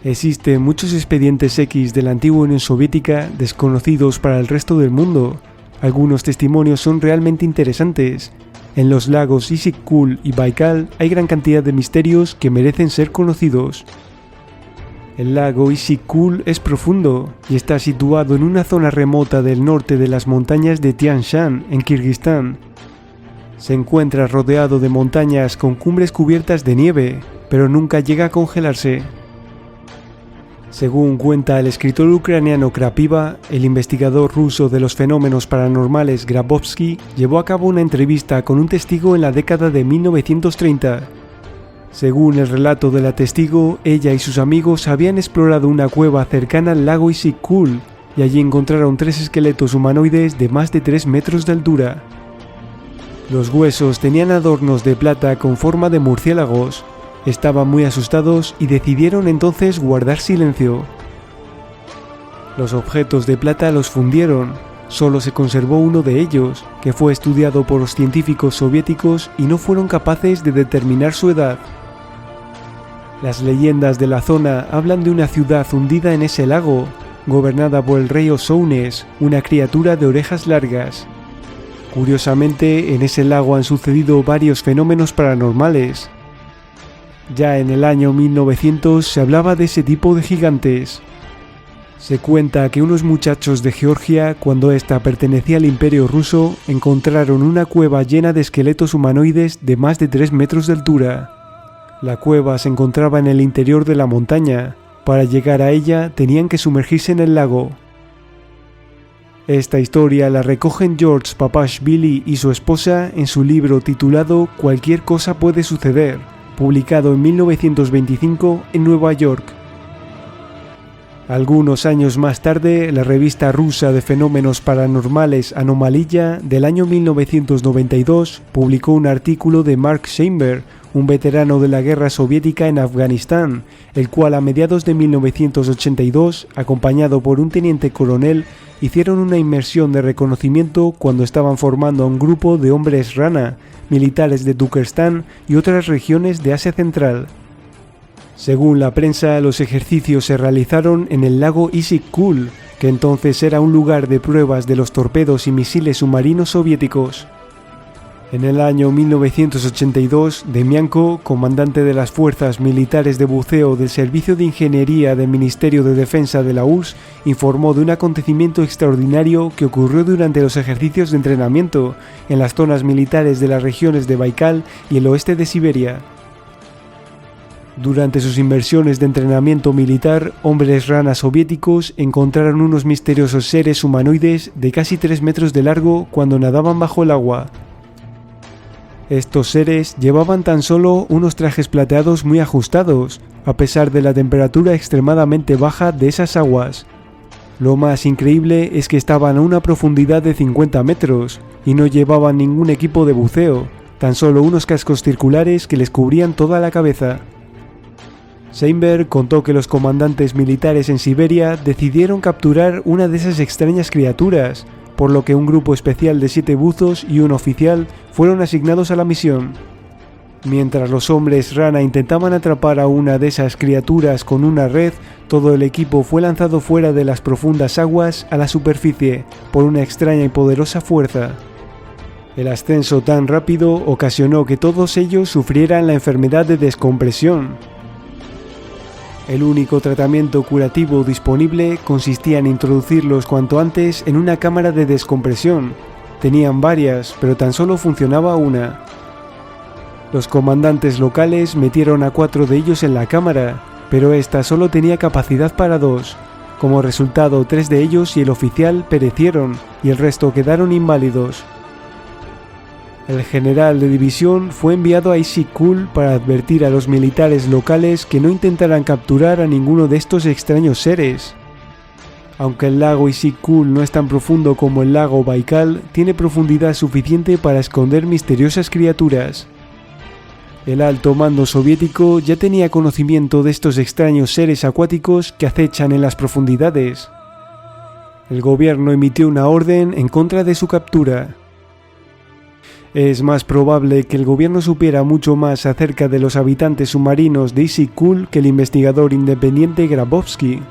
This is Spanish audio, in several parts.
Existen muchos expedientes X de la antigua Unión Soviética desconocidos para el resto del mundo. Algunos testimonios son realmente interesantes. En los lagos Issyk-Kul y Baikal hay gran cantidad de misterios que merecen ser conocidos. El lago Issyk-Kul es profundo y está situado en una zona remota del norte de las montañas de Tian Shan, en Kirguistán. Se encuentra rodeado de montañas con cumbres cubiertas de nieve, pero nunca llega a congelarse. Según cuenta el escritor ucraniano Krapiva, el investigador ruso de los fenómenos paranormales Grabovsky llevó a cabo una entrevista con un testigo en la década de 1930. Según el relato de la testigo, ella y sus amigos habían explorado una cueva cercana al lago Issyk-Kul y allí encontraron 3 esqueletos humanoides de más de 3 metros de altura. Los huesos tenían adornos de plata con forma de murciélagos. Estaban muy asustados y decidieron entonces guardar silencio. Los objetos de plata los fundieron. Solo se conservó uno de ellos, que fue estudiado por los científicos soviéticos y no fueron capaces de determinar su edad. Las leyendas de la zona hablan de una ciudad hundida en ese lago, gobernada por el rey Osounes, una criatura de orejas largas. Curiosamente, en ese lago han sucedido varios fenómenos paranormales. Ya en el año 1900 se hablaba de ese tipo de gigantes. Se cuenta que unos muchachos de Georgia, cuando ésta pertenecía al Imperio Ruso, encontraron una cueva llena de esqueletos humanoides de más de 3 metros de altura. La cueva se encontraba en el interior de la montaña. Para llegar a ella tenían que sumergirse en el lago. Esta historia la recogen George Papashvili y su esposa en su libro titulado Cualquier cosa puede suceder, publicado en 1925 en Nueva York. Algunos años más tarde, la revista rusa de fenómenos paranormales Anomalía del año 1992 publicó un artículo de Mark Scheinberg, un veterano de la guerra soviética en Afganistán, el cual a mediados de 1982, acompañado por un teniente coronel, hicieron una inmersión de reconocimiento cuando estaban formando a un grupo de hombres rana, militares de Turkestán y otras regiones de Asia Central. Según la prensa, los ejercicios se realizaron en el lago Issyk-Kul, que entonces era un lugar de pruebas de los torpedos y misiles submarinos soviéticos. En el año 1982, Demianko, comandante de las fuerzas militares de buceo del Servicio de Ingeniería del Ministerio de Defensa de la URSS, informó de un acontecimiento extraordinario que ocurrió durante los ejercicios de entrenamiento en las zonas militares de las regiones de Baikal y el oeste de Siberia. Durante sus inversiones de entrenamiento militar, hombres rana soviéticos encontraron unos misteriosos seres humanoides de casi 3 metros de largo cuando nadaban bajo el agua. Estos seres llevaban tan solo unos trajes plateados muy ajustados, a pesar de la temperatura extremadamente baja de esas aguas. Lo más increíble es que estaban a una profundidad de 50 metros y no llevaban ningún equipo de buceo, tan solo unos cascos circulares que les cubrían toda la cabeza. Scheinberg contó que los comandantes militares en Siberia decidieron capturar una de esas extrañas criaturas, por lo que un grupo especial de 7 buzos y un oficial fueron asignados a la misión. Mientras los hombres rana intentaban atrapar a una de esas criaturas con una red, todo el equipo fue lanzado fuera de las profundas aguas a la superficie por una extraña y poderosa fuerza. El ascenso tan rápido ocasionó que todos ellos sufrieran la enfermedad de descompresión. El único tratamiento curativo disponible consistía en introducirlos cuanto antes en una cámara de descompresión. Tenían varias, pero tan solo funcionaba una. Los comandantes locales metieron a 4 de ellos en la cámara, pero esta solo tenía capacidad para 2. Como resultado, 3 de ellos y el oficial perecieron, y el resto quedaron inválidos. El general de división fue enviado a Issyk-Kul para advertir a los militares locales que no intentaran capturar a ninguno de estos extraños seres. Aunque el lago Issyk-Kul no es tan profundo como el lago Baikal, tiene profundidad suficiente para esconder misteriosas criaturas. El alto mando soviético ya tenía conocimiento de estos extraños seres acuáticos que acechan en las profundidades. El gobierno emitió una orden en contra de su captura. Es más probable que el gobierno supiera mucho más acerca de los habitantes submarinos de Issyk-Kul que el investigador independiente Grabowski.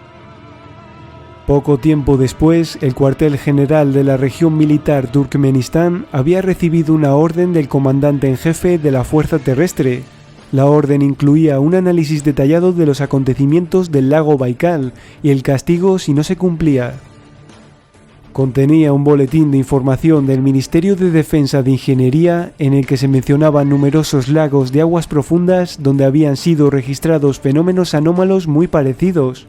Poco tiempo después, el cuartel general de la región militar Turkmenistán había recibido una orden del comandante en jefe de la fuerza terrestre. La orden incluía un análisis detallado de los acontecimientos del lago Baikal y el castigo si no se cumplía. Contenía un boletín de información del Ministerio de Defensa de Ingeniería en el que se mencionaban numerosos lagos de aguas profundas donde habían sido registrados fenómenos anómalos muy parecidos.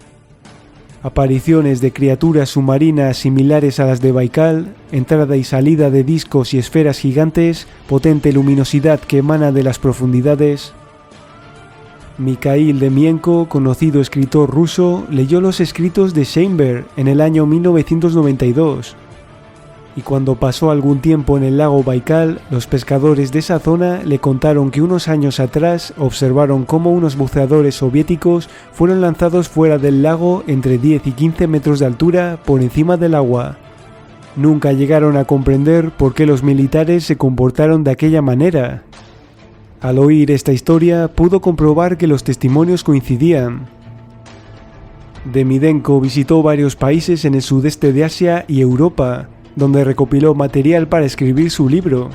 Apariciones de criaturas submarinas similares a las de Baikal, entrada y salida de discos y esferas gigantes, potente luminosidad que emana de las profundidades. Mikhail Demienko, conocido escritor ruso, leyó los escritos de Scheinberg en el año 1992. Y cuando pasó algún tiempo en el lago Baikal, los pescadores de esa zona le contaron que unos años atrás observaron cómo unos buceadores soviéticos fueron lanzados fuera del lago entre 10 y 15 metros de altura por encima del agua. Nunca llegaron a comprender por qué los militares se comportaron de aquella manera. Al oír esta historia, pudo comprobar que los testimonios coincidían. Demidenko visitó varios países en el sudeste de Asia y Europa, donde recopiló material para escribir su libro.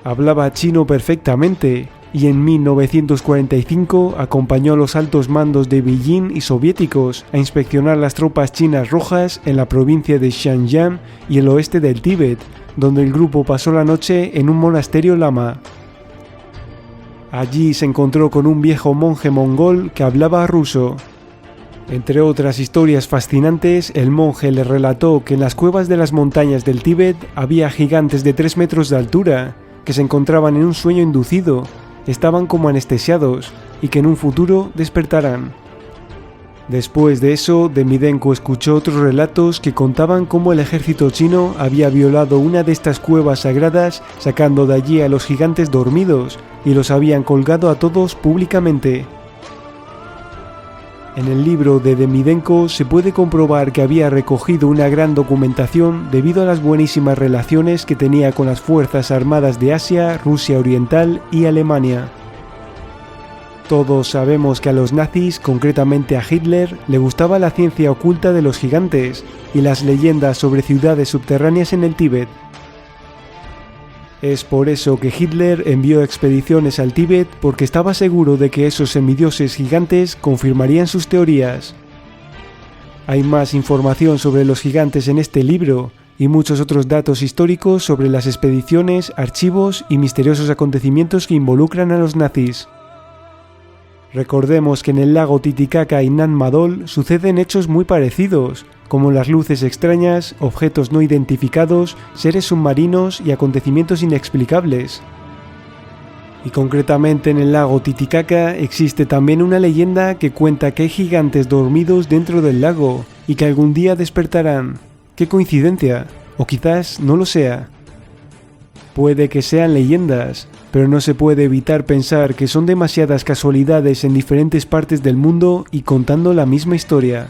Hablaba chino perfectamente y en 1945 acompañó a los altos mandos de Beijing y soviéticos a inspeccionar las tropas chinas rojas en la provincia de Xinjiang y el oeste del Tíbet, donde el grupo pasó la noche en un monasterio lama. Allí se encontró con un viejo monje mongol que hablaba ruso. Entre otras historias fascinantes, el monje le relató que en las cuevas de las montañas del Tíbet había gigantes de 3 metros de altura, que se encontraban en un sueño inducido, estaban como anestesiados y que en un futuro despertarán. Después de eso, Demidenko escuchó otros relatos que contaban cómo el ejército chino había violado una de estas cuevas sagradas, sacando de allí a los gigantes dormidos, y los habían colgado a todos públicamente. En el libro de Demidenko se puede comprobar que había recogido una gran documentación debido a las buenísimas relaciones que tenía con las fuerzas armadas de Asia, Rusia Oriental y Alemania. Todos sabemos que a los nazis, concretamente a Hitler, le gustaba la ciencia oculta de los gigantes y las leyendas sobre ciudades subterráneas en el Tíbet. Es por eso que Hitler envió expediciones al Tíbet, porque estaba seguro de que esos semidioses gigantes confirmarían sus teorías. Hay más información sobre los gigantes en este libro y muchos otros datos históricos sobre las expediciones, archivos y misteriosos acontecimientos que involucran a los nazis. Recordemos que en el lago Titicaca y Nan Madol suceden hechos muy parecidos, como las luces extrañas, objetos no identificados, seres submarinos y acontecimientos inexplicables. Y concretamente en el lago Titicaca existe también una leyenda que cuenta que hay gigantes dormidos dentro del lago y que algún día despertarán. ¡Qué coincidencia! O quizás no lo sea. Puede que sean leyendas, pero no se puede evitar pensar que son demasiadas casualidades en diferentes partes del mundo y contando la misma historia.